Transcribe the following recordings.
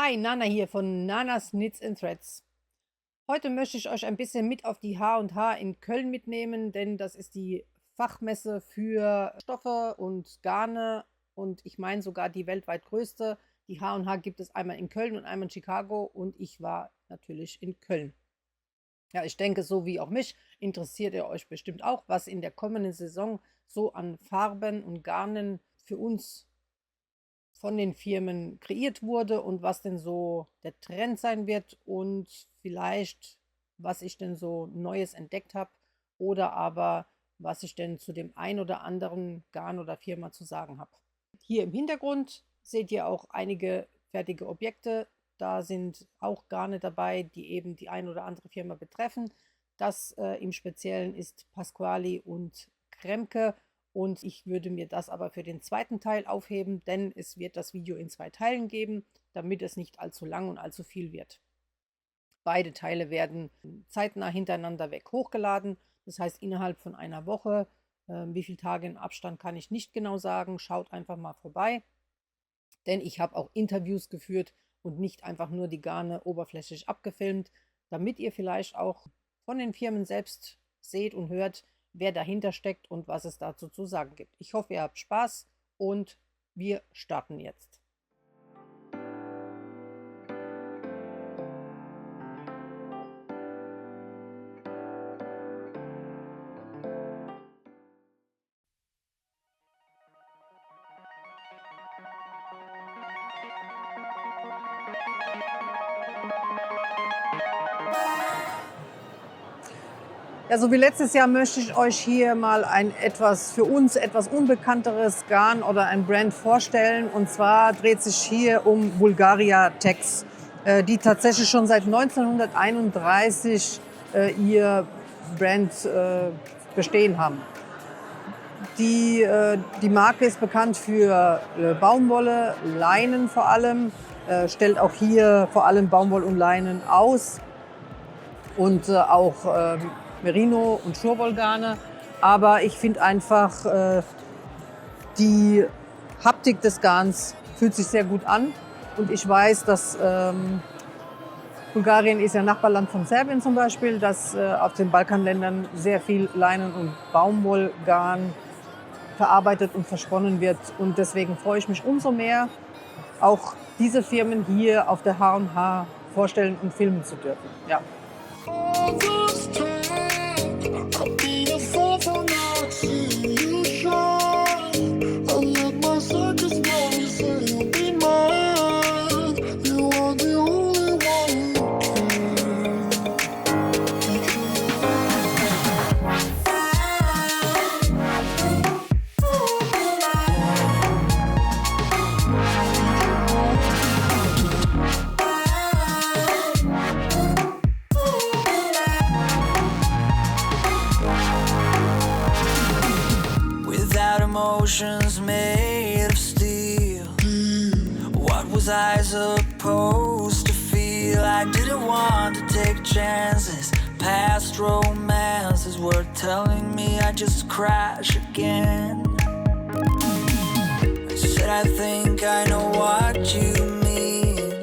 Hi, Nana hier von Nanas Knits and Threads. Heute möchte ich euch ein bisschen mit auf die H&H in Köln mitnehmen, denn das ist die Fachmesse für Stoffe und Garne und ich meine sogar die weltweit größte. Die H&H gibt es einmal in Köln und einmal in Chicago und ich war natürlich in Köln. Ja, ich denke, so wie auch mich, interessiert ihr euch bestimmt auch, was in der kommenden Saison so an Farben und Garnen für uns von den Firmen kreiert wurde und was denn so der Trend sein wird und vielleicht, was ich denn so Neues entdeckt habe oder aber was ich denn zu dem ein oder anderen Garn oder Firma zu sagen habe. Hier im Hintergrund seht ihr auch einige fertige Objekte. Da sind auch Garne dabei, die eben die ein oder andere Firma betreffen. Das im Speziellen ist Pasquali und Kremke. Und ich würde mir das aber für den zweiten Teil aufheben, denn es wird das Video in 2 Teilen geben, damit es nicht allzu lang und allzu viel wird. Beide Teile werden zeitnah hintereinander weg hochgeladen. Das heißt innerhalb von einer Woche. Wie viele Tage im Abstand kann ich nicht genau sagen. Schaut einfach mal vorbei. Denn ich habe auch Interviews geführt und nicht einfach nur die Garne oberflächlich abgefilmt, damit ihr vielleicht auch von den Firmen selbst seht und hört, wer dahinter steckt und was es dazu zu sagen gibt. Ich hoffe, ihr habt Spaß und wir starten jetzt. Ja, so wie letztes Jahr möchte ich euch hier mal ein für uns etwas unbekannteres Garn oder ein Brand vorstellen. Und zwar dreht sich hier um Bulgaria Tex, die tatsächlich schon seit 1931 ihr Brand bestehen haben. Die Marke ist bekannt für Baumwolle, Leinen vor allem, stellt auch hier vor allem Baumwoll und Leinen aus und auch Merino- und Schurwollgarne. Aber ich finde einfach, die Haptik des Garns fühlt sich sehr gut an. Und ich weiß, dass Bulgarien ist ja Nachbarland von Serbien zum Beispiel, dass auf den Balkanländern sehr viel Leinen- und Baumwollgarn verarbeitet und versponnen wird. Und deswegen freue ich mich umso mehr, auch diese Firmen hier auf der H&H vorstellen und filmen zu dürfen. Ja. Emotions made of steel. What was I supposed to feel? I didn't want to take chances. Past romances were telling me I'd just crash again. I said I think I know what you mean.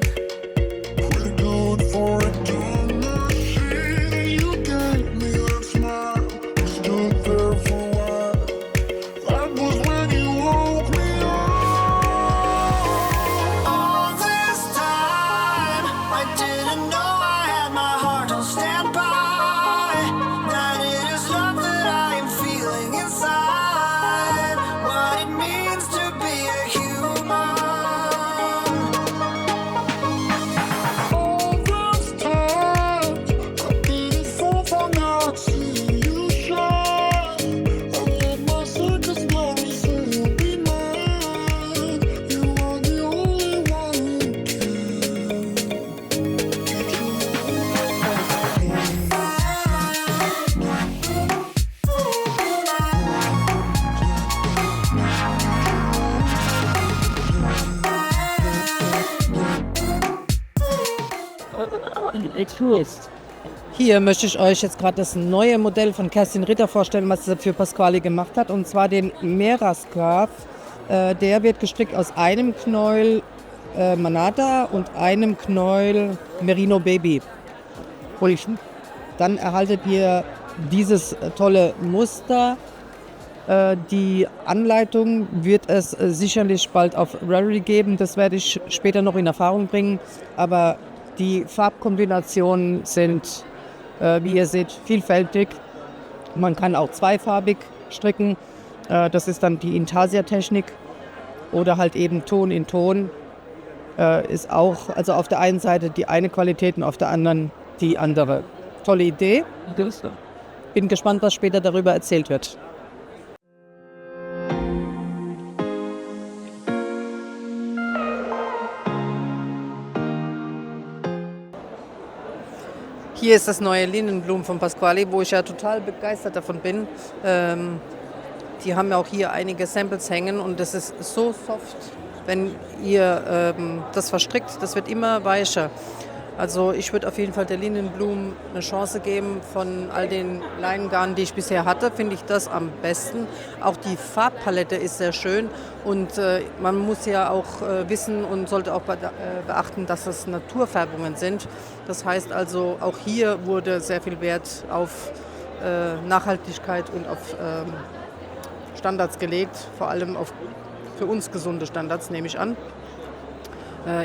We're good for a dinner. You gave me that smile. I stood there for a while. That was when you woke me up. All this time, I didn't know I had my heart on standby. That it is love that I am feeling inside. What it means to be a human. All this time, I didn't fall for not seeing you shine. I let my circus glory say you'll be mine. You are the only one who Hier möchte ich euch jetzt gerade das neue Modell von Kerstin Ritter vorstellen, was sie für Pasquali gemacht hat, und zwar den Mera Scarf. Der wird gestrickt aus einem Knäuel Manata und einem Knäuel Merino Baby. Und dann erhaltet ihr dieses tolle Muster. Die Anleitung wird es sicherlich bald auf Ravelry geben. Das werde ich später noch in Erfahrung bringen. Aber die Farbkombinationen sind, wie ihr seht, vielfältig. Man kann auch zweifarbig stricken. Das ist dann die Intarsia-Technik. Oder halt eben Ton in Ton. Ist auch, also auf der einen Seite die eine Qualität und auf der anderen die andere. Tolle Idee. Bin gespannt, was später darüber erzählt wird. Hier ist das neue Linnenblumen von Pasquali, wo ich ja total begeistert davon bin. Die haben ja auch hier einige Samples hängen und das ist so soft, wenn ihr das verstrickt, das wird immer weicher. Also ich würde auf jeden Fall der Linnenblumen eine Chance geben. Von all den Leinengarnen, die ich bisher hatte, finde ich das am besten. Auch die Farbpalette ist sehr schön und man muss ja auch wissen und sollte auch beachten, dass das Naturfärbungen sind. Das heißt also, auch hier wurde sehr viel Wert auf Nachhaltigkeit und auf Standards gelegt, vor allem auf für uns gesunde Standards, nehme ich an.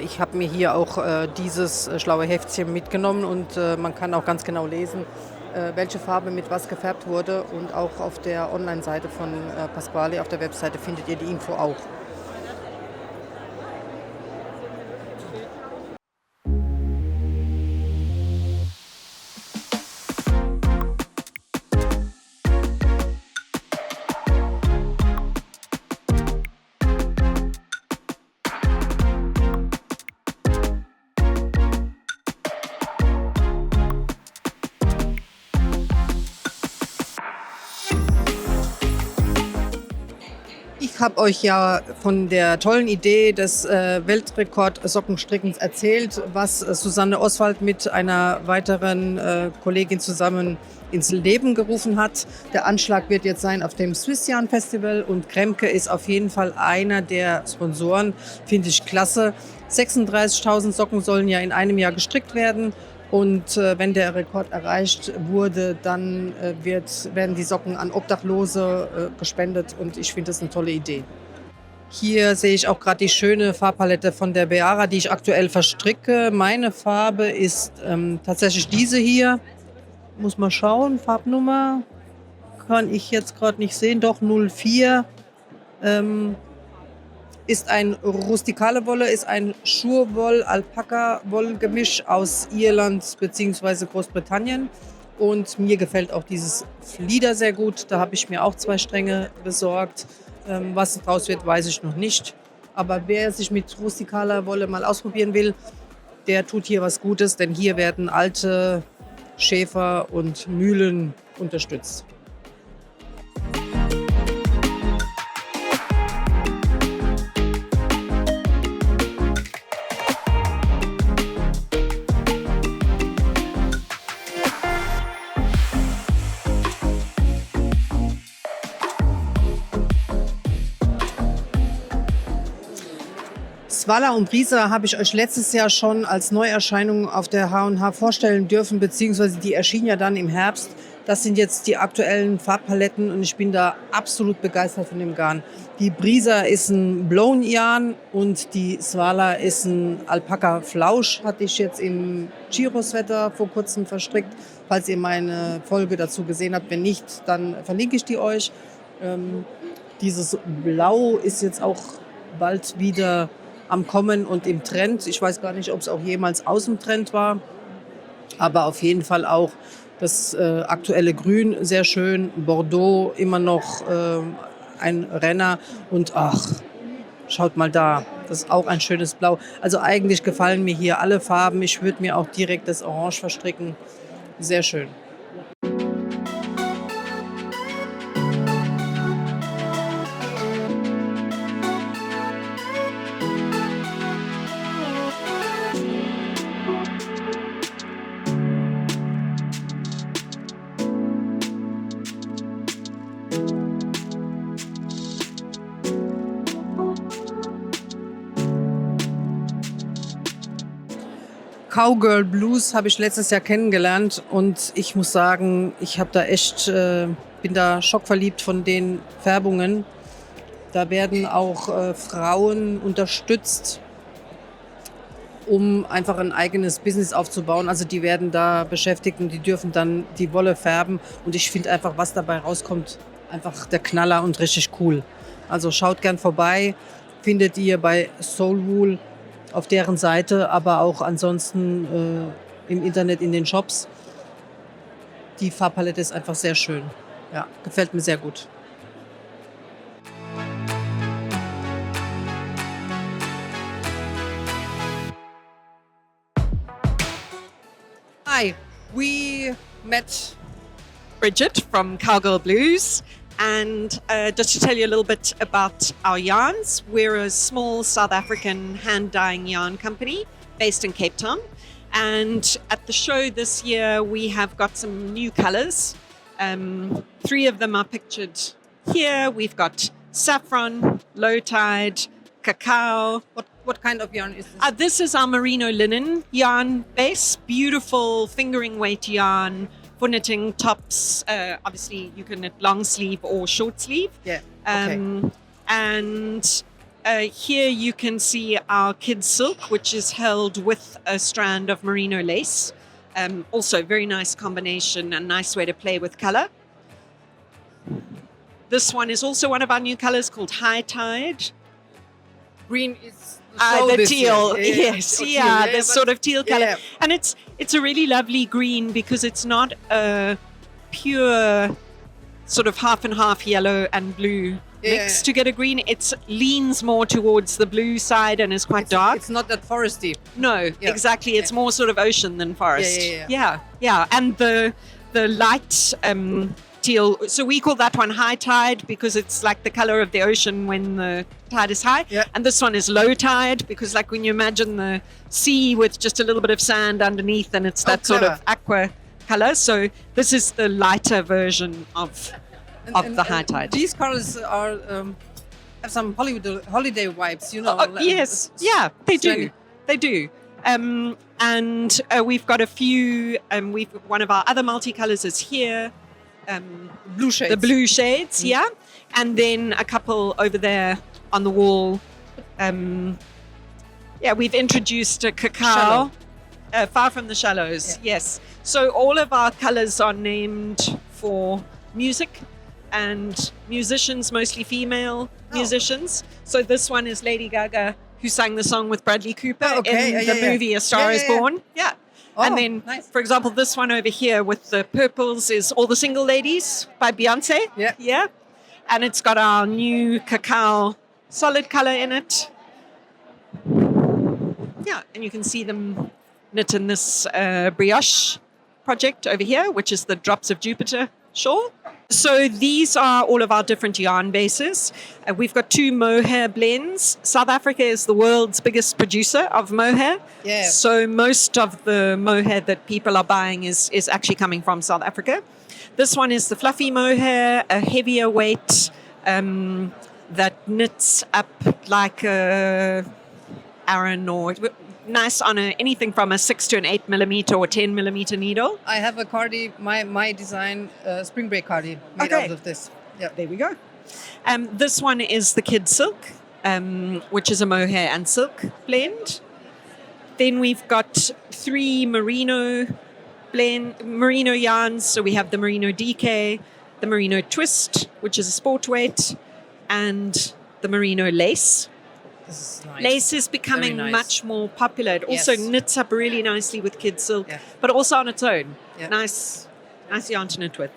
Ich habe mir hier auch dieses schlaue Heftchen mitgenommen und man kann auch ganz genau lesen, welche Farbe mit was gefärbt wurde. Und auch auf der Online-Seite von Pasquali, auf der Webseite, findet ihr die Info auch. Ich habe euch ja von der tollen Idee des Weltrekord-Sockenstrickens erzählt, was Susanne Oswald mit einer weiteren Kollegin zusammen ins Leben gerufen hat. Der Anschlag wird jetzt sein auf dem Swissjan Festival und Kremke ist auf jeden Fall einer der Sponsoren. Finde ich klasse. 36.000 Socken sollen ja in einem Jahr gestrickt werden. Und wenn der Rekord erreicht wurde, dann werden die Socken an Obdachlose gespendet und ich finde das eine tolle Idee. Hier sehe ich auch gerade die schöne Farbpalette von der Beara, die ich aktuell verstricke. Meine Farbe ist tatsächlich diese hier. Muss mal schauen, Farbnummer kann ich jetzt gerade nicht sehen, doch 04. Ist ein rustikale Wolle, ist ein Schurwoll-Alpaka-Woll-Gemisch aus Irland bzw. Großbritannien. Und mir gefällt auch dieses Flieder sehr gut. Da habe ich mir auch 2 Stränge besorgt. Was draus wird, weiß ich noch nicht. Aber wer sich mit rustikaler Wolle mal ausprobieren will, der tut hier was Gutes, denn hier werden alte Schäfer und Mühlen unterstützt. Swala und Brisa habe ich euch letztes Jahr schon als Neuerscheinung auf der H&H vorstellen dürfen, beziehungsweise die erschienen ja dann im Herbst. Das sind jetzt die aktuellen Farbpaletten und ich bin da absolut begeistert von dem Garn. Die Brisa ist ein Blown Yarn und die Swala ist ein Alpaka Flausch. Hatte ich jetzt im Giro-Sweater vor kurzem verstrickt. Falls ihr meine Folge dazu gesehen habt, wenn nicht, dann verlinke ich die euch. Dieses Blau ist jetzt auch bald wieder am Kommen und im Trend. Ich weiß gar nicht, ob es auch jemals aus dem Trend war, aber auf jeden Fall auch das aktuelle Grün sehr schön, Bordeaux immer noch ein Renner und ach, schaut mal da, das ist auch ein schönes Blau. Also eigentlich gefallen mir hier alle Farben. Ich würde mir auch direkt das Orange verstricken. Sehr schön. Cowgirl Blues habe ich letztes Jahr kennengelernt und ich muss sagen, ich habe da echt, bin da schockverliebt von den Färbungen. Da werden auch Frauen unterstützt, um einfach ein eigenes Business aufzubauen. Also die werden da beschäftigt und die dürfen dann die Wolle färben. Und ich finde einfach, was dabei rauskommt, einfach der Knaller und richtig cool. Also schaut gern vorbei, findet ihr bei Soulwool auf deren Seite, aber auch ansonsten im Internet in den Shops. Die Farbpalette ist einfach sehr schön. Ja, gefällt mir sehr gut. Hi, we met Bridget from Cowgirl Blues. And just to tell you a little bit about our yarns, we're a small South African hand dyeing yarn company based in Cape Town. And at the show this year, we have got some new colors. 3 of them are pictured here. We've got saffron, low tide, cacao. What kind of yarn is this? This is our merino linen yarn base, beautiful fingering weight yarn for knitting tops. Obviously, you can knit long sleeve or short sleeve. Yeah. Okay. And here you can see our kid silk, which is held with a strand of merino lace. Also, very nice combination and nice way to play with color. This one is also one of our new colors called High Tide. Green is The teal, yes, teal, yeah, this sort of teal color, yeah. and it's a really lovely green because it's not a pure sort of half and half yellow and blue mix to get a green. It leans more towards the blue side and is quite dark. It's not that foresty. No, exactly. It's more sort of ocean than forest. Yeah. And the light teal. So we call that one high tide because it's like the color of the ocean when the tide is high. Yeah. And this one is low tide because like when you imagine the sea with just a little bit of sand underneath and it's that sort of aqua color. So this is the lighter version of the high tide. These colors are have some holiday vibes, you know. Yes, yeah, they do. Sunny. They do. And we've got a few. One of our other multicolors is here. Blue shades. The blue shades, yeah. And then a couple over there on the wall. We've introduced a cacao. Far from the shallows, yes. So all of our colors are named for music and musicians, mostly female musicians. So this one is Lady Gaga, who sang the song with Bradley Cooper in the movie A Star Is Born. Yeah. Oh, and then, nice. for example, this one over here with the purples is All the Single Ladies by Beyonce. Yeah. Yeah. And it's got our new cacao solid color in it. Yeah. And you can see them knit in this brioche project over here, which is the Drops of Jupiter shawl. So these are all of our different yarn bases. We've got 2 mohair blends. South Africa is the world's biggest producer of mohair. Yeah. So most of the mohair that people are buying is actually coming from South Africa. This one is the fluffy mohair, a heavier weight that knits up like a Aran or nice on anything from a 6 to an 8 millimeter or 10 millimeter needle. I have a cardi, my design spring break cardi made Okay. out of this. Yeah. There we go. This one is the kid silk, which is a mohair and silk blend. Then we've got 3 merino yarns. So we have the merino DK, the merino twist, which is a sport weight, and the merino lace. This is nice. Lace is becoming Very nice. much more popular. It also Yes. knits up really nicely with kid silk, Yeah. but also on its own. Yeah. Nice yarn to knit with.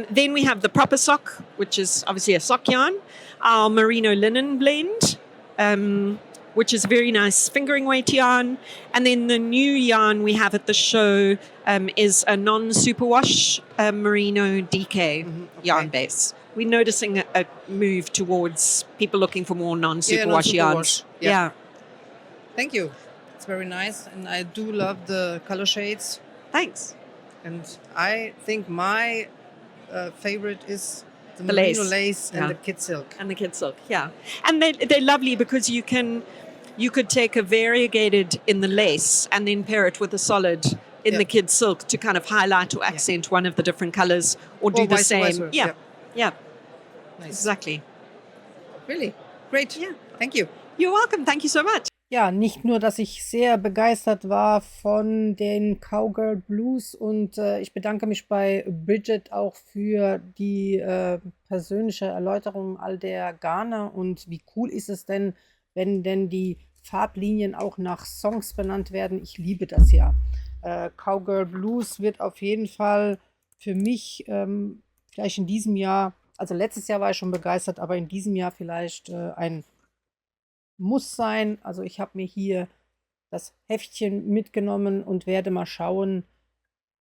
Then we have the proper sock, which is obviously a sock yarn. Our merino linen blend, which is very nice fingering weight yarn. And then the new yarn we have at the show is a non-superwash merino DK yarn base. We're noticing a move towards people looking for more non-superwash yarns. non-superwash. Yeah. Thank you. It's very nice, and I do love the color shades. Thanks. And I think my favorite is the lace. merino lace and Yeah. the kid silk. And the kid silk, yeah. And they're lovely because you can you could take a variegated in the lace and then pair it with a solid in Yeah. the kid silk to kind of highlight or accent one of the different colors, or do Or the vice same. versa, Yeah, yeah, Nice. exactly. Really? Great. Yeah. Thank you. You're welcome. Thank you so much. Ja, nicht nur, dass ich sehr begeistert war von den Cowgirl Blues und ich bedanke mich bei Bridget auch für die persönliche Erläuterung all der Garne und wie cool ist es denn, wenn denn die Farblinien auch nach Songs benannt werden. Ich liebe das ja. Cowgirl Blues wird auf jeden Fall für mich vielleicht in diesem Jahr, also letztes Jahr war ich schon begeistert, aber in diesem Jahr vielleicht ein Muss sein. Also ich habe mir hier das Heftchen mitgenommen und werde mal schauen,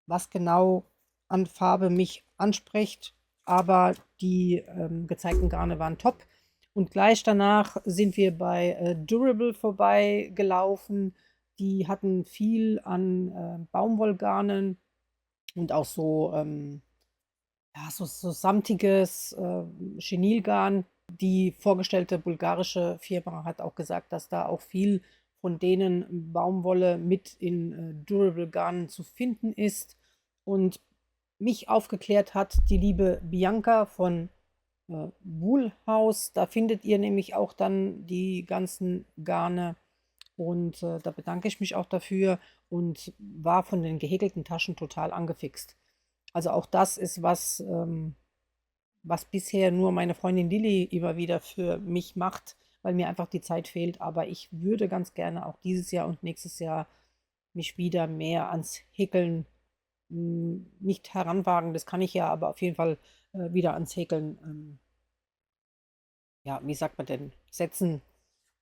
was genau an Farbe mich anspricht. Aber die gezeigten Garne waren top. Und gleich danach sind wir bei Durable vorbeigelaufen. Die hatten viel an Baumwollgarnen und auch so, ja, so samtiges Chenilgarn. Die vorgestellte bulgarische Firma hat auch gesagt, dass da auch viel von denen Baumwolle mit in Durable Garnen zu finden ist. Und mich aufgeklärt hat die liebe Bianca von Woolhouse. Da findet ihr nämlich auch dann die ganzen Garne. Und da bedanke ich mich auch dafür und war von den gehäkelten Taschen total angefixt. Also auch das ist was, was bisher nur meine Freundin Lilly immer wieder für mich macht, weil mir einfach die Zeit fehlt. Aber ich würde ganz gerne auch dieses Jahr und nächstes Jahr mich wieder mehr ans Häkeln nicht heranwagen. Das kann ich ja, aber auf jeden Fall wieder ans Häkeln, ja, wie sagt man denn, setzen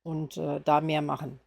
und da mehr machen.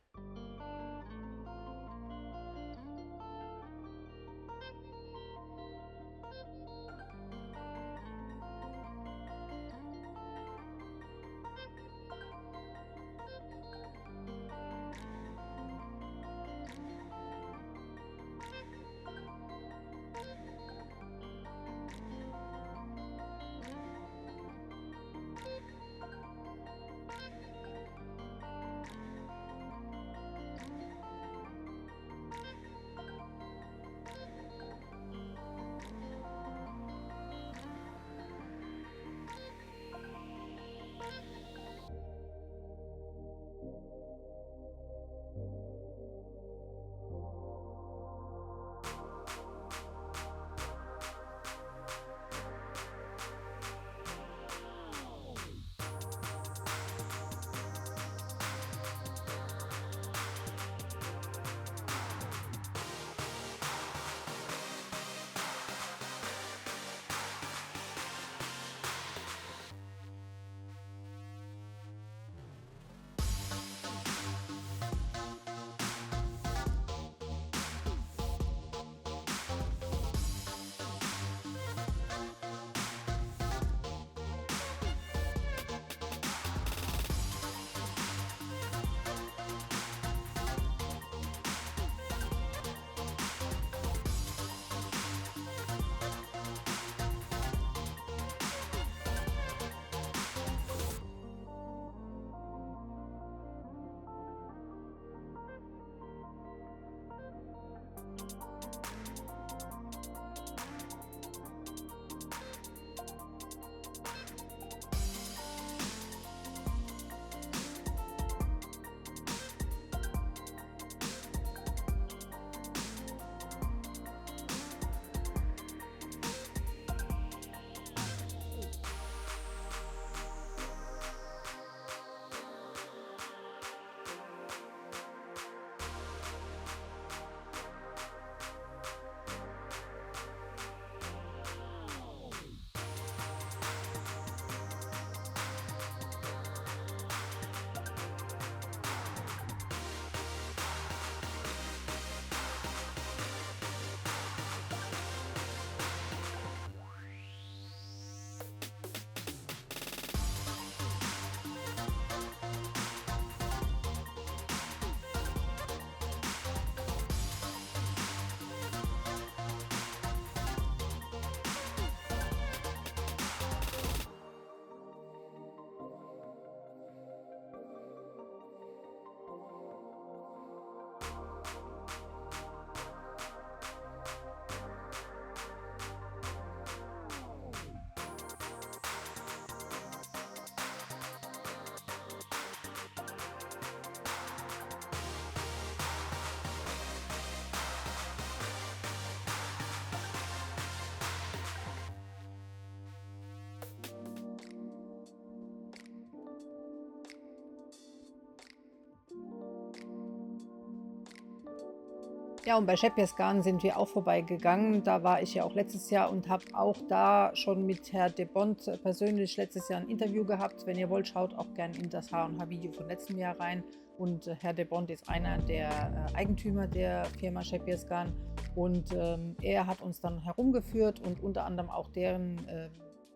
Ja, und bei Shepherds Garn sind wir auch vorbeigegangen. Da war ich ja auch letztes Jahr und habe auch da schon mit Herr de Bond persönlich letztes Jahr ein Interview gehabt. Wenn ihr wollt, schaut auch gerne in das H&H-Video von letztem Jahr rein. Und Herr de Bond ist einer der Eigentümer der Firma Shepherds Garn. Und er hat uns dann herumgeführt und unter anderem auch deren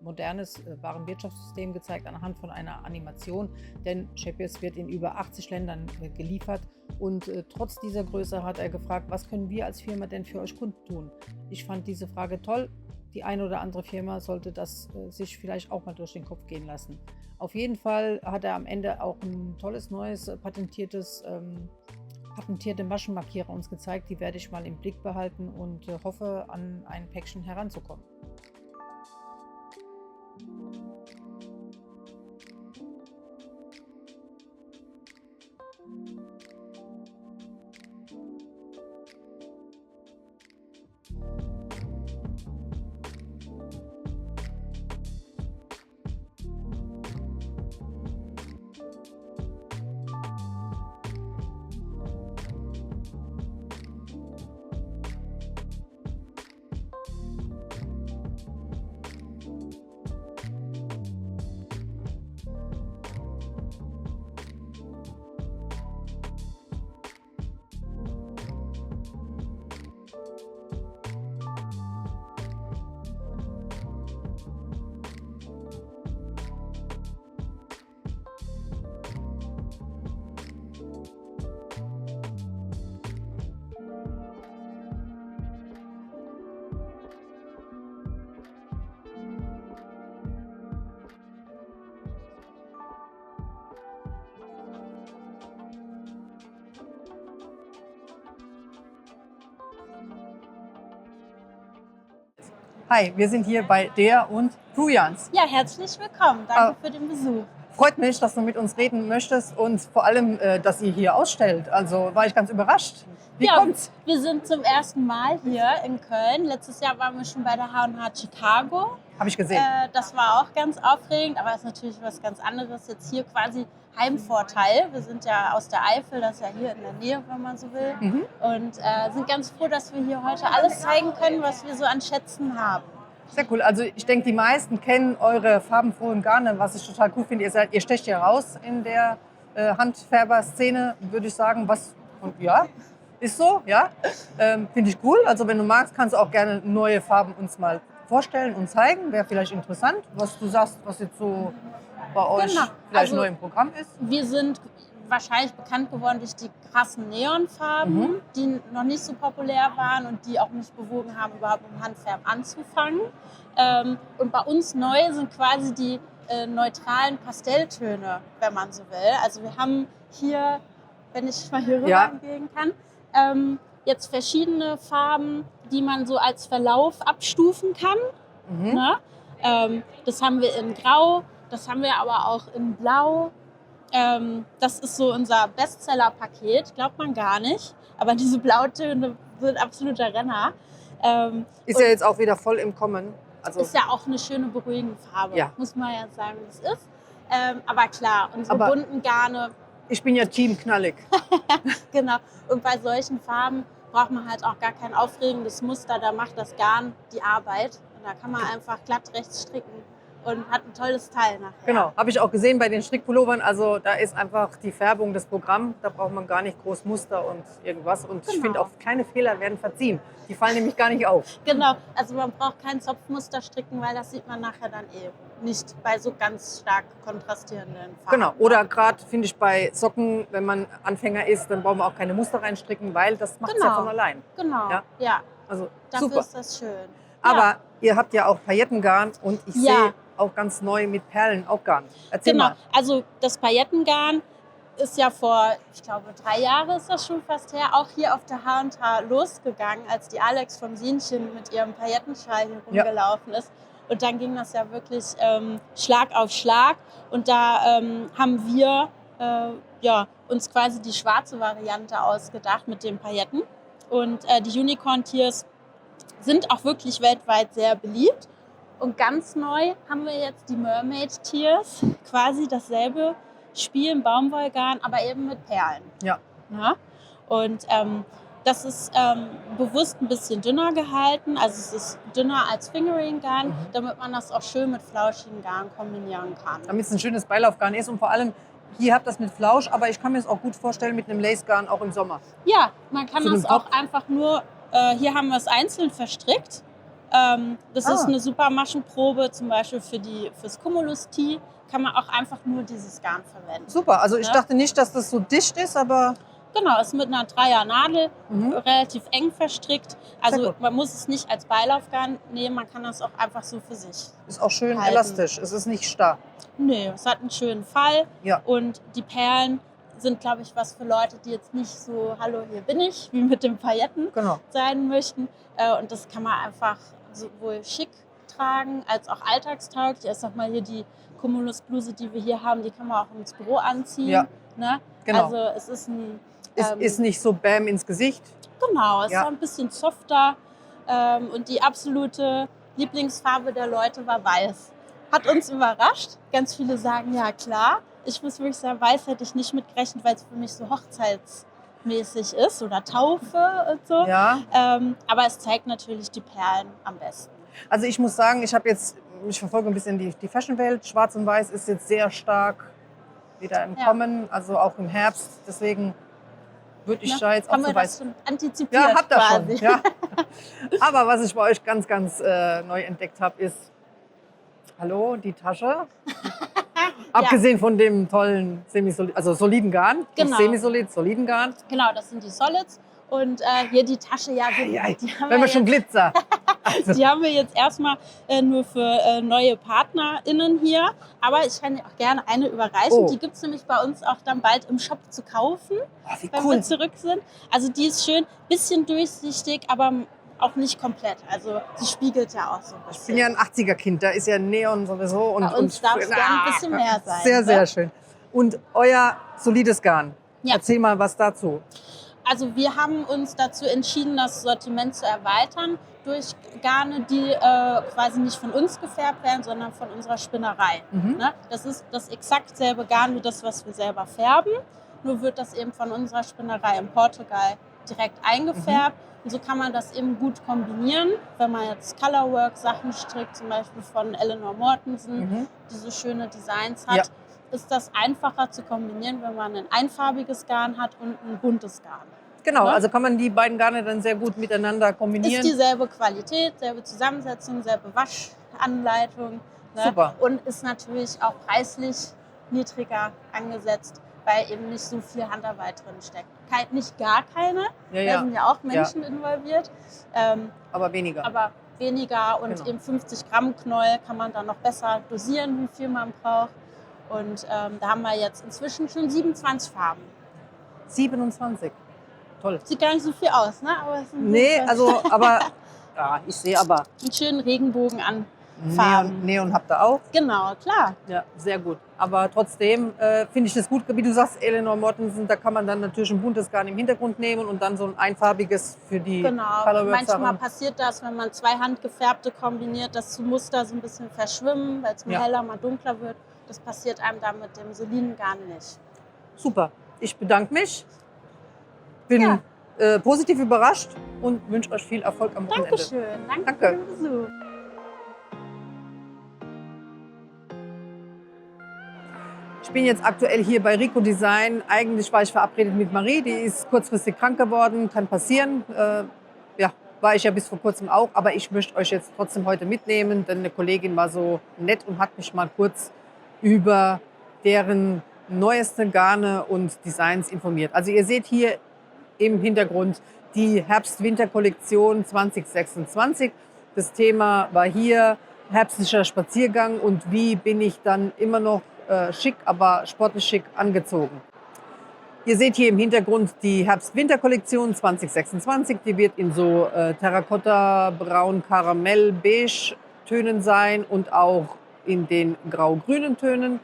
modernes Warenwirtschaftssystem gezeigt anhand von einer Animation, denn Shepherds wird in über 80 Ländern geliefert und trotz dieser Größe hat er gefragt, was können wir als Firma denn für euch Kunden tun? Ich fand diese Frage toll. Die eine oder andere Firma sollte das sich vielleicht auch mal durch den Kopf gehen lassen. Auf jeden Fall hat er am Ende auch ein tolles neues patentierte Maschenmarkierer uns gezeigt. Die werde ich mal im Blick behalten und hoffe, an ein Päckchen heranzukommen. Hi, wir sind hier bei der und Trujans. Ja, herzlich willkommen. Danke für den Besuch. Freut mich, dass du mit uns reden möchtest und vor allem, dass ihr hier ausstellt. Also war ich ganz überrascht. Wie kommt's? Wir sind zum ersten Mal hier in Köln. Letztes Jahr waren wir schon bei der H&H Chicago. Habe ich gesehen. Das war auch ganz aufregend, aber es ist natürlich was ganz anderes. Jetzt hier quasi Heimvorteil. Wir sind ja aus der Eifel, das ist ja hier in der Nähe, wenn man so will. Und sind ganz froh, dass wir hier heute alles zeigen können, was wir so an Schätzen haben. Sehr cool. Also ich denke, die meisten kennen eure farbenfrohen Garne, was ich total cool finde. Ihr stecht ja raus in der Handfärber-Szene, würde ich sagen. Und ja, ist so, ja. Finde ich cool. Also wenn du magst, kannst du auch gerne neue Farben uns mal vorstellen und zeigen. Wäre vielleicht interessant, was du sagst, was jetzt so bei euch vielleicht neu im Programm ist. Wir sind wahrscheinlich bekannt geworden durch die krassen Neonfarben, die noch nicht so populär waren und die auch mich bewogen haben, überhaupt mit dem Handfärben anzufangen. Und bei uns neu sind quasi die neutralen Pastelltöne, wenn man so will. Also wir haben hier, wenn ich mal hier rüber gehen kann, jetzt verschiedene Farben, die man so als Verlauf abstufen kann. Ne? Das haben wir in Grau, das haben wir aber auch in Blau. Das ist so unser Bestseller-Paket, glaubt man gar nicht. Aber diese Blautöne sind absoluter Renner. Ist ja jetzt auch wieder voll im Kommen. Also ist ja auch eine schöne, beruhigende Farbe, muss man ja sagen, wie es ist. Aber klar, unsere bunten Garne. Ich bin ja Team knallig. Genau. Und bei solchen Farben braucht man halt auch gar kein aufregendes Muster. Da macht das Garn die Arbeit. Und da kann man einfach glatt rechts stricken und hat ein tolles Teil nachher. Genau, habe ich auch gesehen bei den Strickpullovern. Also da ist einfach die Färbung das Programm. Da braucht man gar nicht groß Muster und irgendwas. Und ich finde auch, kleine Fehler werden verziehen. Die fallen nämlich gar nicht auf. Genau, also man braucht kein Zopfmuster stricken, weil das sieht man nachher dann nicht bei so ganz stark kontrastierenden Farben. Genau, oder gerade finde ich bei Socken, wenn man Anfänger ist, dann brauchen wir auch keine Muster reinstricken, weil das macht es ja von allein. Genau, ja. Also dafür super. ist das schön. Aber ihr habt ja auch Paillettengarn und ich sehe auch ganz neu mit Perlen auch Garn. Erzähl mal. Also das Paillettengarn ist ja vor, ich glaube 3 Jahre ist das schon fast her, auch hier auf der H&H losgegangen, als die Alex vom Sienchen mit ihrem Paillettenschal hier rumgelaufen ist. Und dann ging das ja wirklich Schlag auf Schlag. Und da haben wir uns quasi die schwarze Variante ausgedacht mit den Pailletten. Und die Unicorn Tears sind auch wirklich weltweit sehr beliebt. Und ganz neu haben wir jetzt die Mermaid Tears, quasi dasselbe Spiel im Baumwollgarn, aber eben mit Perlen. Ja. Und Das ist bewusst ein bisschen dünner gehalten. Also es ist dünner als Fingering-Garn, damit man das auch schön mit flauschigen Garn kombinieren kann. Damit es ein schönes Beilaufgarn ist und vor allem, hier habt ihr das mit Flausch, aber ich kann mir das auch gut vorstellen mit einem Lacegarn auch im Sommer. Ja, man kann Zu das einem auch Top? einfach nur, hier haben wir es einzeln verstrickt. Das ist Ah. eine super Maschenprobe, zum Beispiel fürs Cumulus-Tee kann man auch einfach nur dieses Garn verwenden. Super, also ich Ja. dachte nicht, dass das so dicht ist, aber Genau, ist mit einer 3er-Nadel relativ eng verstrickt. Sehr Also gut. man muss es nicht als Beilaufgarn nehmen, man kann das auch einfach so für sich. ist auch schön Halten. elastisch. Es ist nicht starr. Nee, es hat einen schönen Fall. Ja. Und die Perlen sind, glaube ich, was für Leute, die jetzt nicht so, hallo, hier bin ich, wie mit den Pailletten Genau. sein möchten. Und das kann man einfach sowohl schick tragen als auch alltagstauglich. Ich sag mal hier die Cumulus-Bluse, die wir hier haben, die kann man auch ins Büro anziehen. Ja. Ne? Genau. Also es ist ein... Ist nicht so bam ins Gesicht. Genau, es Ja. ist ein bisschen softer. Und die absolute Lieblingsfarbe der Leute war weiß. Hat uns überrascht. Ganz viele sagen, ja klar. Ich muss wirklich sagen, weiß hätte ich nicht mitgerechnet, weil es für mich so hochzeitsmäßig ist oder Taufe und so. Ja. Aber es zeigt natürlich die Perlen am besten. Also ich muss sagen, ich verfolge ein bisschen die Fashionwelt. Schwarz und Weiß ist jetzt sehr stark wieder im Ja. Kommen, also auch im Herbst. Deswegen würde ich Ne? da jetzt auch Haben so wir das weiß. schon antizipiert Ja, habt ihr quasi. schon. Ja. Aber was ich bei euch ganz, ganz neu entdeckt habe, ist, hallo, die Tasche. Abgesehen von dem tollen, soliden Garn. Genau. Nicht semisolid, soliden Garn. Genau, das sind die Solids. Und hier die Tasche, ja, die Ei, ei. die haben Wenn wir wir schon jetzt- Glitzer. Also, Die haben wir jetzt erstmal nur für neue PartnerInnen hier. Aber ich kann dir auch gerne eine überreichen. Oh. Die gibt es nämlich bei uns auch dann bald im Shop zu kaufen, oh, wie wenn cool. wir zurück sind. Also die ist schön, bisschen durchsichtig, aber auch nicht komplett. Also sie spiegelt ja auch so ein Ich bisschen. bin ja ein 80er-Kind, da ist ja Neon sowieso. Und, Bei uns darf es gerne ein bisschen mehr sein. Sehr, ne? sehr schön. Und euer solides Garn. Ja. Erzähl mal was dazu. Also wir haben uns dazu entschieden, das Sortiment zu erweitern durch Garne, die quasi nicht von uns gefärbt werden, sondern von unserer Spinnerei. Mhm. Ne? Das ist das exakt selbe Garn wie das, was wir selber färben. Nur wird das eben von unserer Spinnerei in Portugal direkt eingefärbt. Und so kann man das eben gut kombinieren. Wenn man jetzt Colorwork-Sachen strickt, zum Beispiel von Eleanor Mortensen, Mhm. diese schöne Designs hat, Ja. ist das einfacher zu kombinieren, wenn man ein einfarbiges Garn hat und ein buntes Garn. Genau, Ne? also kann man die beiden Garne dann sehr gut miteinander kombinieren. Ist dieselbe Qualität, selbe Zusammensetzung, selbe Waschanleitung. Ne? Super. Und ist natürlich auch preislich niedriger angesetzt, weil eben nicht so viel Handarbeit drin steckt. Nicht gar keine, Ja, da ja, sind ja auch Menschen involviert, aber weniger. aber weniger und Genau. eben 50 Gramm Knäuel kann man dann noch besser dosieren, wie viel man braucht. Und da haben wir jetzt inzwischen schon 27 Farben. 27. Toll. Sieht gar nicht so viel aus, ne? Aber es sind Nee, 27. also, aber, ja, ich sehe aber, einen schönen Regenbogen an Farben. Neon habt ihr auch. Genau, klar. Ja, sehr gut. Aber trotzdem finde ich das gut, wie du sagst, Eleanor Mortensen, da kann man dann natürlich ein buntes Garn im Hintergrund nehmen und dann so ein einfarbiges für die Genau. Colorwork-Sachen. Manchmal passiert das, wenn man zwei handgefärbte kombiniert, dass die Muster so ein bisschen verschwimmen, weil es mal Ja. heller, mal dunkler wird. Das passiert einem dann mit dem soliden Garn nicht. Super. Ich bedanke mich. Bin positiv überrascht und wünsche euch viel Erfolg am Wochenende. Dankeschön. Danke, Danke. für den Besuch. Ich bin jetzt aktuell hier bei Rico Design. Eigentlich war ich verabredet mit Marie, die ist kurzfristig krank geworden, kann passieren. Ja, war ich ja bis vor kurzem auch, aber ich möchte euch jetzt trotzdem heute mitnehmen, denn eine Kollegin war so nett und hat mich mal kurz über deren neueste Garne und Designs informiert. Also ihr seht hier im Hintergrund die Herbst-Winter-Kollektion 2026. Das Thema war hier herbstlicher Spaziergang und wie bin ich dann immer noch schick, aber sportlich schick angezogen. Ihr seht hier im Hintergrund die Herbst-Winter-Kollektion 2026. Die wird in so Terrakotta, Braun, Karamell, Beige Tönen sein und auch in den grau-grünen Tönen.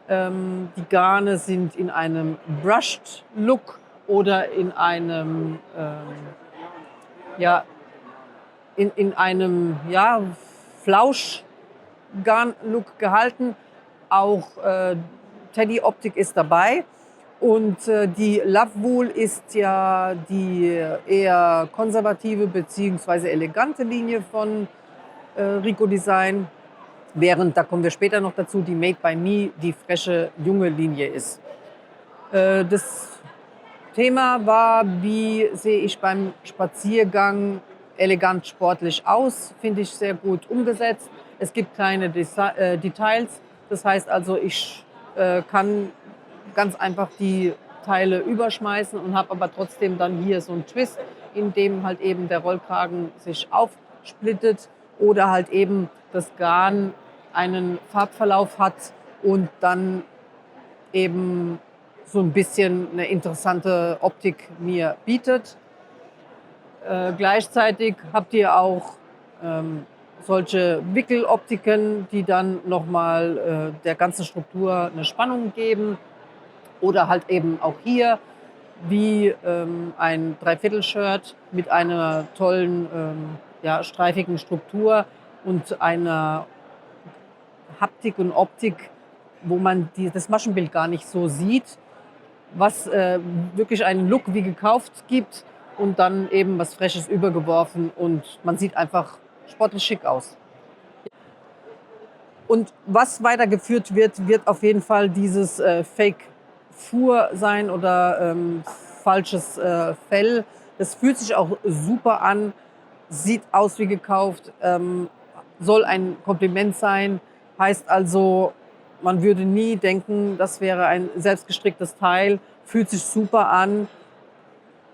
Die Garne sind in einem Brushed Look oder in einem in einem Flauschgarn-Look gehalten. Auch Teddy-Optik ist dabei. Und die Love Wool ist ja die eher konservative bzw. elegante Linie von Rico Design, während, da kommen wir später noch dazu, die Made by Me die frische junge Linie ist. Das Thema war, wie sehe ich beim Spaziergang elegant sportlich aus, finde ich sehr gut umgesetzt. Es gibt kleine Details, das heißt also, ich kann ganz einfach die Teile überschmeißen und habe aber trotzdem dann hier so einen Twist, in dem halt eben der Rollkragen sich aufsplittet oder halt eben das Garn einen Farbverlauf hat und dann eben so ein bisschen eine interessante Optik mir bietet. Gleichzeitig habt ihr auch solche Wickeloptiken, die dann nochmal der ganzen Struktur eine Spannung geben. Oder halt eben auch hier wie ein Dreiviertel-Shirt mit einer tollen ja, streifigen Struktur und einer Haptik und Optik, wo man das Maschenbild gar nicht so sieht, was wirklich einen Look wie gekauft gibt und dann eben was Freshes übergeworfen und man sieht einfach sportlich schick aus. Und was weitergeführt wird, wird auf jeden Fall dieses Fake Fur sein oder falsches Fell. Das fühlt sich auch super an, sieht aus wie gekauft, soll ein Kompliment sein. Heißt also, man würde nie denken, das wäre ein selbstgestricktes Teil, fühlt sich super an.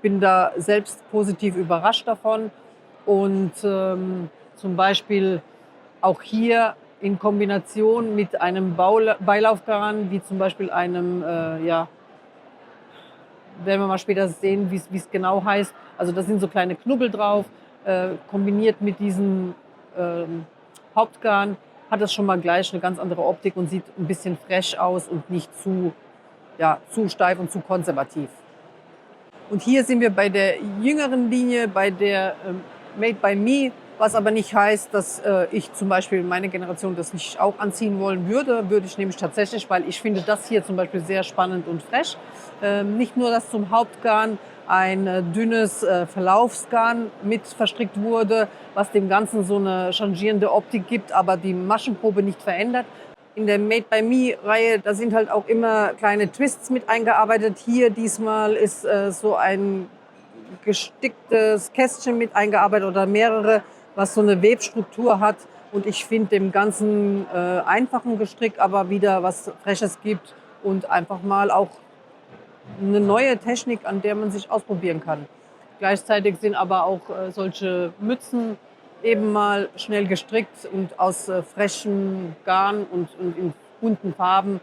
Bin da selbst positiv überrascht davon. Und zum Beispiel auch hier in Kombination mit einem Beilaufgarn, wie zum Beispiel einem, ja, werden wir mal später sehen, wie es genau heißt. Also da sind so kleine Knubbel drauf, kombiniert mit diesem Hauptgarn hat das schon mal gleich eine ganz andere Optik und sieht ein bisschen fresh aus und nicht zu steif und zu konservativ. Und hier sind wir bei der jüngeren Linie, bei der Made by Me, was aber nicht heißt, dass ich zum Beispiel meine Generation das nicht auch anziehen wollen würde. Würde ich nämlich tatsächlich, weil ich finde das hier zum Beispiel sehr spannend und fresh. Nicht nur, dass zum Hauptgarn ein dünnes Verlaufsgarn mit verstrickt wurde, was dem Ganzen so eine changierende Optik gibt, aber die Maschenprobe nicht verändert. In der Made by Me Reihe, da sind halt auch immer kleine Twists mit eingearbeitet. Hier diesmal ist so ein gesticktes Kästchen mit eingearbeitet oder mehrere, was so eine Webstruktur hat. Und ich finde dem ganzen einfachen Gestrick aber wieder was Freches gibt und einfach mal auch eine neue Technik, an der man sich ausprobieren kann. Gleichzeitig sind aber auch solche Mützen eben mal schnell gestrickt und aus freshem Garn und in bunten Farben.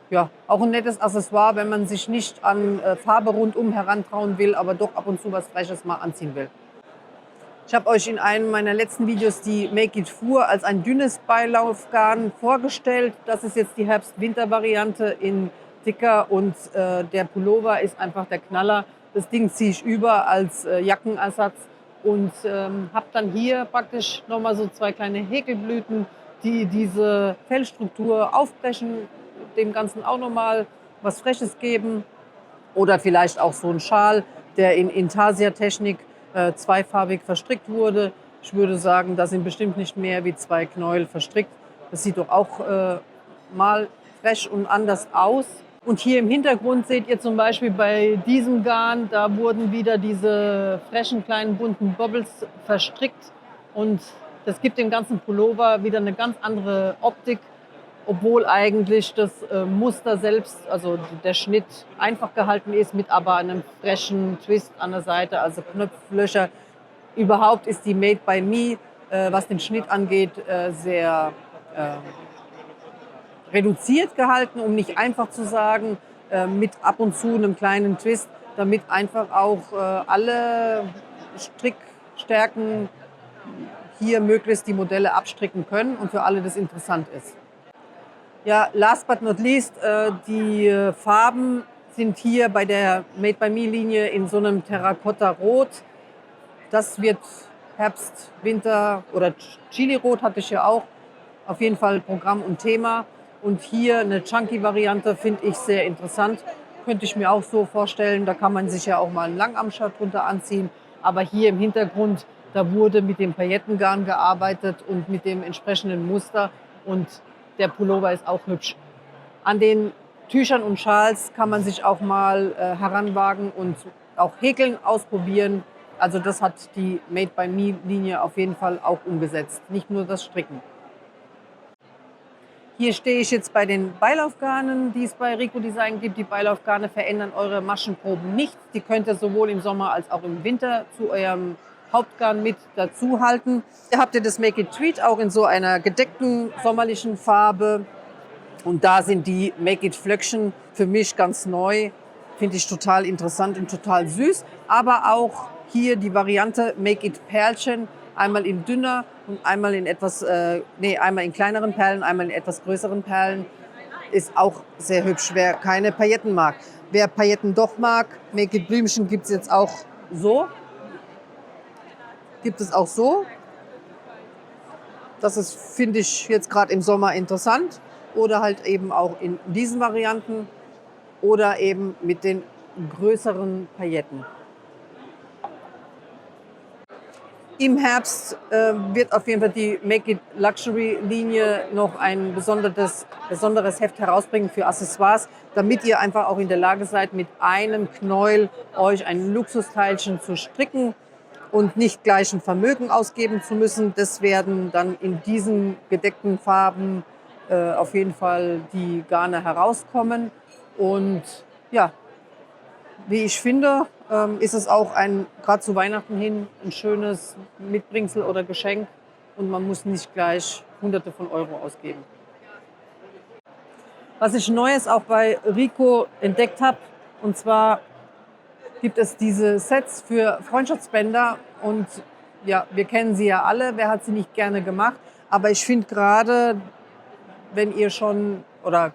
Ja, auch ein nettes Accessoire, wenn man sich nicht an Farbe rundum herantrauen will, aber doch ab und zu was Freshes mal anziehen will. Ich habe euch in einem meiner letzten Videos die Make It Fur als ein dünnes Beilaufgarn vorgestellt. Das ist jetzt die Herbst-Winter-Variante in dicker und der Pullover ist einfach der Knaller. Das Ding ziehe ich über als Jackenersatz und habe dann hier praktisch nochmal so zwei kleine Häkelblüten, die diese Fellstruktur aufbrechen, dem Ganzen auch nochmal was Freches geben. Oder vielleicht auch so ein Schal, der in Intarsia-Technik zweifarbig verstrickt wurde. Ich würde sagen, da sind bestimmt nicht mehr wie 2 Knäuel verstrickt. Das sieht doch auch mal fresh und anders aus. Und hier im Hintergrund seht ihr zum Beispiel bei diesem Garn, da wurden wieder diese freshen kleinen bunten Bobbles verstrickt. Und das gibt dem ganzen Pullover wieder eine ganz andere Optik, obwohl eigentlich das Muster selbst, also der Schnitt einfach gehalten ist, mit aber einem freshen Twist an der Seite, also Knopflöcher. Überhaupt ist die Made by Me, was den Schnitt angeht, sehr reduziert gehalten, um nicht einfach zu sagen, mit ab und zu einem kleinen Twist, damit einfach auch alle Strickstärken hier möglichst die Modelle abstricken können und für alle das interessant ist. Ja, last but not least, die Farben sind hier bei der Made by Me Linie in so einem Terrakotta-Rot. Das wird Herbst, Winter oder Chili-Rot hatte ich ja auch. Auf jeden Fall Programm und Thema. Und hier eine Chunky-Variante finde ich sehr interessant. könnte ich mir auch so vorstellen. Da kann man sich ja auch mal ein Langarmshirt drunter anziehen. Aber hier im Hintergrund, da wurde mit dem Paillettengarn gearbeitet und mit dem entsprechenden Muster. Und der Pullover ist auch hübsch. An den Tüchern und Schals kann man sich auch mal heranwagen und auch Häkeln ausprobieren. Also das hat die Made by Me Linie auf jeden Fall auch umgesetzt, nicht nur das Stricken. Hier stehe ich jetzt bei den Beilaufgarnen, die es bei Rico Design gibt. Die Beilaufgarne verändern eure Maschenproben nicht. Die könnt ihr sowohl im Sommer als auch im Winter zu eurem Hauptgarn mit dazu halten. Hier habt ihr das Make It Tweed auch in so einer gedeckten sommerlichen Farbe. Und da sind die Make It Flöckchen für mich ganz neu. Finde ich total interessant und total süß. Aber auch hier die Variante Make It Perlchen. Einmal in dünner und einmal in einmal in kleineren Perlen, einmal in etwas größeren Perlen. Ist auch sehr hübsch, wer keine Pailletten mag. Wer Pailletten doch mag, Make It Blümchen gibt es jetzt auch so. Gibt es auch so. Das ist, finde ich, jetzt gerade im Sommer interessant. Oder halt eben auch in diesen Varianten. Oder eben mit den größeren Pailletten. Im Herbst wird auf jeden Fall die Make It Luxury Linie noch ein besonderes Heft herausbringen für Accessoires, damit ihr einfach auch in der Lage seid, mit einem Knäuel euch ein Luxusteilchen zu stricken und nicht gleich ein Vermögen ausgeben zu müssen. Das werden dann in diesen gedeckten Farben auf jeden Fall die Garne herauskommen. Und ja, wie ich finde, ist es auch gerade zu Weihnachten hin ein schönes Mitbringsel oder Geschenk und man muss nicht gleich Hunderte von Euro ausgeben. Was ich Neues auch bei Rico entdeckt habe, und zwar gibt es diese Sets für Freundschaftsbänder und ja, wir kennen sie ja alle, wer hat sie nicht gerne gemacht, aber ich finde gerade, wenn ihr schon oder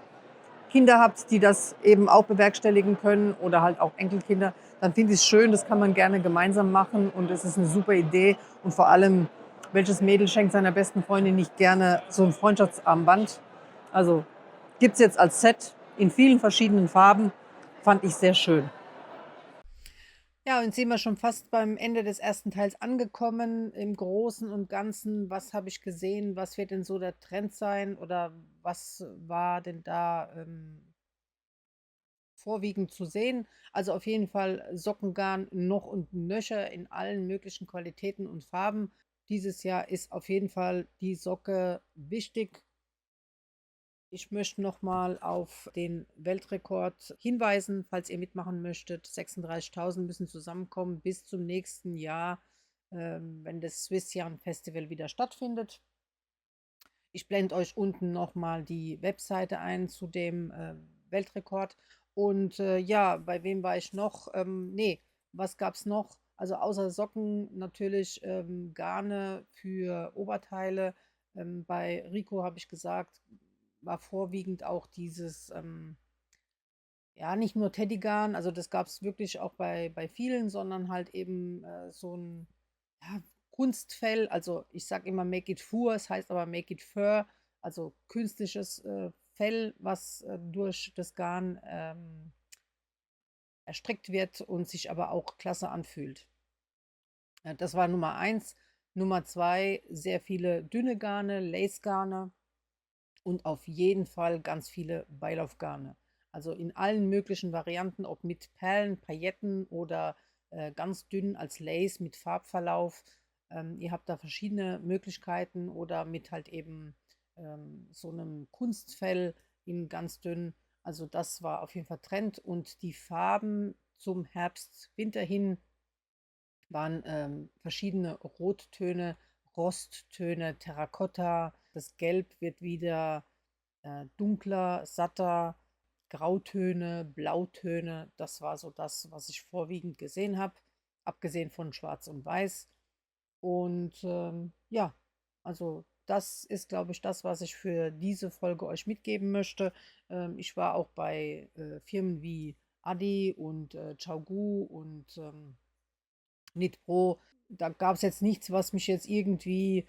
Kinder habt, die das eben auch bewerkstelligen können oder halt auch Enkelkinder, dann finde ich es schön, das kann man gerne gemeinsam machen und es ist eine super Idee. Und vor allem, welches Mädel schenkt seiner besten Freundin nicht gerne so ein Freundschaftsarmband? Also gibt es jetzt als Set in vielen verschiedenen Farben, fand ich sehr schön. Ja, und sind wir schon fast beim Ende des ersten Teils angekommen. Im Großen und Ganzen, was habe ich gesehen? Was wird denn so der Trend sein? Oder was war denn da vorwiegend zu sehen? Also auf jeden Fall Sockengarn noch und nöcher in allen möglichen Qualitäten und Farben. Dieses Jahr ist auf jeden Fall die Socke wichtig. Ich möchte nochmal auf den Weltrekord hinweisen, falls ihr mitmachen möchtet. 36.000 müssen zusammenkommen bis zum nächsten Jahr, wenn das Swiss Yarn Festival wieder stattfindet. Ich blende euch unten nochmal die Webseite ein zu dem Weltrekord. Und ja, bei wem war ich noch? Was gab es noch? Also außer Socken natürlich Garne für Oberteile. Bei Rico habe ich gesagt, war vorwiegend auch dieses, ja, nicht nur Teddygarn, also das gab es wirklich auch bei vielen, sondern halt eben so ein ja, Kunstfell, also ich sage immer Make It Fur, es heißt aber Make It Fur, also künstliches Fell, was durch das Garn erstrickt wird und sich aber auch klasse anfühlt. Das war Nummer 1. Nummer 2, sehr viele dünne Garne, Lace-Garne. Und auf jeden Fall ganz viele Beilaufgarne. Also in allen möglichen Varianten, ob mit Perlen, Pailletten oder ganz dünn als Lace mit Farbverlauf. Ihr habt da verschiedene Möglichkeiten oder mit halt eben so einem Kunstfell in ganz dünn. Also das war auf jeden Fall Trend und die Farben zum Herbst, Winter hin waren verschiedene Rottöne, Rosttöne, Terrakotta. Das Gelb wird wieder dunkler, satter, Grautöne, Blautöne. Das war so das, was ich vorwiegend gesehen habe, abgesehen von Schwarz und Weiß. Und ja, also das ist, glaube ich, das, was ich für diese Folge euch mitgeben möchte. Ich war auch bei Firmen wie Adi und Chaugu und Knit Pro. Da gab es jetzt nichts, was mich jetzt irgendwie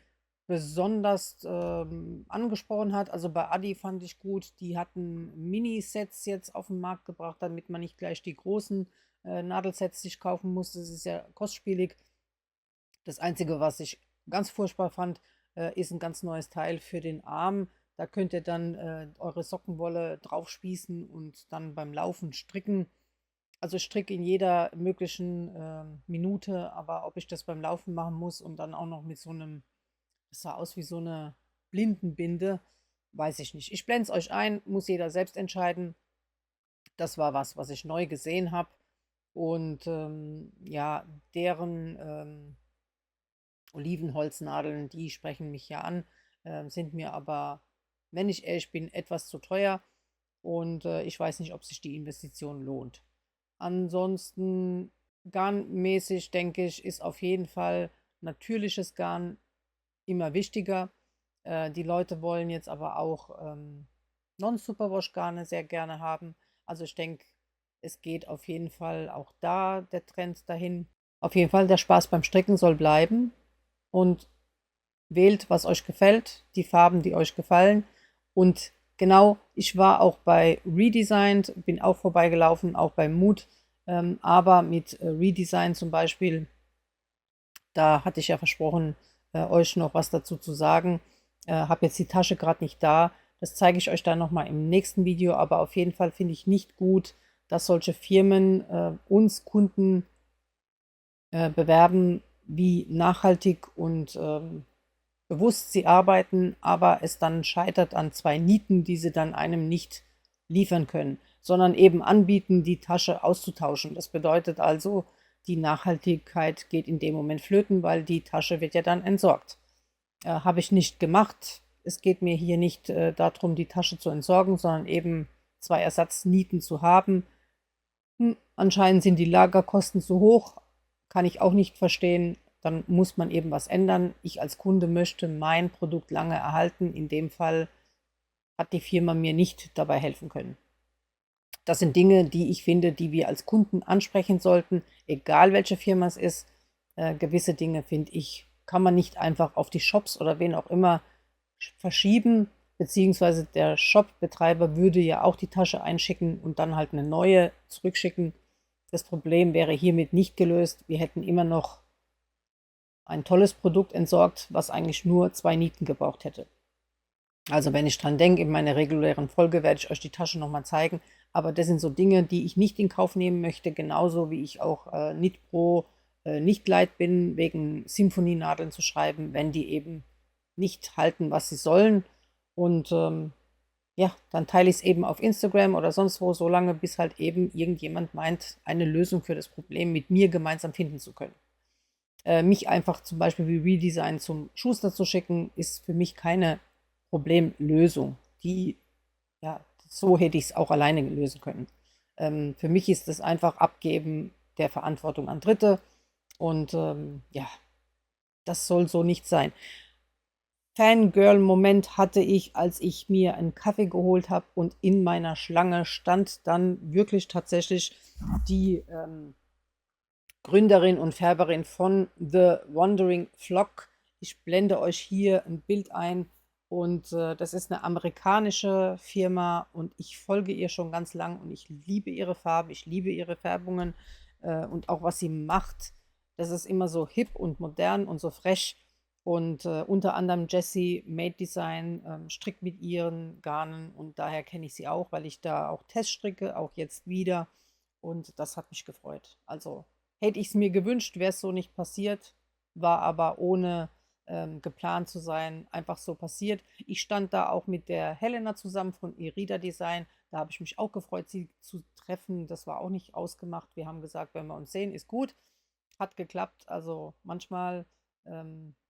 besonders angesprochen hat. Also bei Adi fand ich gut, die hatten Mini-Sets jetzt auf den Markt gebracht, damit man nicht gleich die großen Nadelsets sich kaufen muss. Das ist ja kostspielig. Das Einzige, was ich ganz furchtbar fand, ist ein ganz neues Teil für den Arm. Da könnt ihr dann eure Sockenwolle drauf spießen und dann beim Laufen stricken. Also ich stricke in jeder möglichen Minute, aber ob ich das beim Laufen machen muss und dann auch noch mit so einem, das sah aus wie so eine Blindenbinde, weiß ich nicht. Ich blende es euch ein, muss jeder selbst entscheiden. Das war was ich neu gesehen habe. Und ja, deren Olivenholznadeln, die sprechen mich ja an, sind mir aber, wenn ich ehrlich bin, etwas zu teuer. Und ich weiß nicht, ob sich die Investition lohnt. Ansonsten garnmäßig, denke ich, ist auf jeden Fall natürliches Garn immer wichtiger. Die Leute wollen jetzt aber auch Non-Superwash-Garne sehr gerne haben. Also ich denke, es geht auf jeden Fall auch da der Trend dahin. Auf jeden Fall, der Spaß beim Stricken soll bleiben und wählt, was euch gefällt, die Farben, die euch gefallen. Und genau, ich war auch bei Redesigned, bin auch vorbeigelaufen, auch bei Mood, aber mit Redesign zum Beispiel, da hatte ich ja versprochen, euch noch was dazu zu sagen. Habe jetzt die Tasche gerade nicht da. Das zeige ich euch dann nochmal im nächsten Video. Aber auf jeden Fall finde ich nicht gut, dass solche Firmen uns Kunden bewerben, wie nachhaltig und bewusst sie arbeiten, aber es dann scheitert an 2 Nieten, die sie dann einem nicht liefern können, sondern eben anbieten, die Tasche auszutauschen. Das bedeutet also, die Nachhaltigkeit geht in dem Moment flöten, weil die Tasche wird ja dann entsorgt. Habe ich nicht gemacht. Es geht mir hier nicht darum, die Tasche zu entsorgen, sondern eben 2 Ersatznieten zu haben. Anscheinend sind die Lagerkosten zu hoch, kann ich auch nicht verstehen. Dann muss man eben was ändern. Ich als Kunde möchte mein Produkt lange erhalten. In dem Fall hat die Firma mir nicht dabei helfen können. Das sind Dinge, die ich finde, die wir als Kunden ansprechen sollten, egal welche Firma es ist. Gewisse Dinge, finde ich, kann man nicht einfach auf die Shops oder wen auch immer verschieben, beziehungsweise der Shop-Betreiber würde ja auch die Tasche einschicken und dann halt eine neue zurückschicken. Das Problem wäre hiermit nicht gelöst. Wir hätten immer noch ein tolles Produkt entsorgt, was eigentlich nur 2 Nieten gebraucht hätte. Also wenn ich dran denke, in meiner regulären Folge werde ich euch die Tasche nochmal zeigen. Aber das sind so Dinge, die ich nicht in Kauf nehmen möchte, genauso wie ich auch nicht pro nicht leid bin, wegen Symphonienadeln zu schreiben, wenn die eben nicht halten, was sie sollen. Und ja, dann teile ich es eben auf Instagram oder sonst wo, so lange, bis halt eben irgendjemand meint, eine Lösung für das Problem mit mir gemeinsam finden zu können. Mich einfach zum Beispiel wie Redesign zum Schuster zu schicken, ist für mich keine Problemlösung. Die, ja, so hätte ich es auch alleine lösen können. Für mich ist es einfach Abgeben der Verantwortung an Dritte. Und ja, das soll so nicht sein. Fangirl-Moment hatte ich, als ich mir einen Kaffee geholt habe und in meiner Schlange stand dann wirklich tatsächlich die Gründerin und Färberin von The Wandering Flock. Ich blende euch hier ein Bild ein und das ist eine amerikanische Firma und ich folge ihr schon ganz lang und ich liebe ihre Farbe, ich liebe ihre Färbungen und auch was sie macht. Das ist immer so hip und modern und so frech. Und unter anderem Jessie Made Design strickt mit ihren Garnen und daher kenne ich sie auch, weil ich da auch Test stricke, auch jetzt wieder. Und das hat mich gefreut. Also hätte ich es mir gewünscht, wäre es so nicht passiert, war aber ohne geplant zu sein, einfach so passiert. Ich stand da auch mit der Helena zusammen von Irida Design. Da habe ich mich auch gefreut, sie zu treffen. Das war auch nicht ausgemacht. Wir haben gesagt, wenn wir uns sehen, ist gut. Hat geklappt. Also manchmal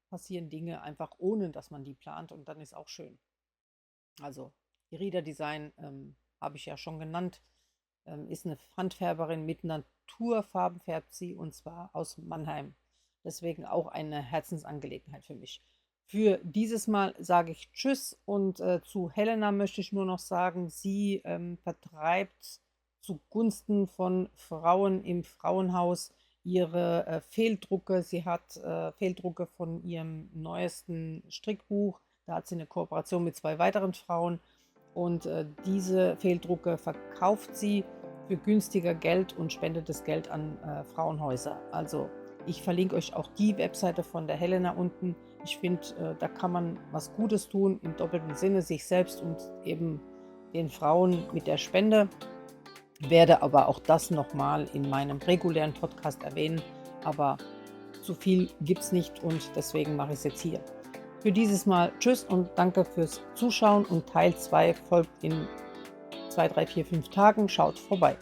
passieren Dinge einfach ohne, dass man die plant und dann ist auch schön. Also Irida Design habe ich ja schon genannt, ist eine Handfärberin mit Naturfarben, färbt sie und zwar aus Mannheim. Deswegen auch eine Herzensangelegenheit für mich. Für dieses Mal sage ich Tschüss und zu Helena möchte ich nur noch sagen, sie vertreibt zugunsten von Frauen im Frauenhaus ihre Fehldrucke. Sie hat Fehldrucke von ihrem neuesten Strickbuch. Da hat sie eine Kooperation mit 2 weiteren Frauen und diese Fehldrucke verkauft sie für günstiger Geld und spendet das Geld an Frauenhäuser. Also ich verlinke euch auch die Webseite von der Helena unten. Ich finde, da kann man was Gutes tun, im doppelten Sinne, sich selbst und eben den Frauen mit der Spende. Werde aber auch das nochmal in meinem regulären Podcast erwähnen, aber zu viel gibt es nicht und deswegen mache ich es jetzt hier. Für dieses Mal tschüss und danke fürs Zuschauen und Teil 2 folgt in 2, 3, 4, 5 Tagen. Schaut vorbei.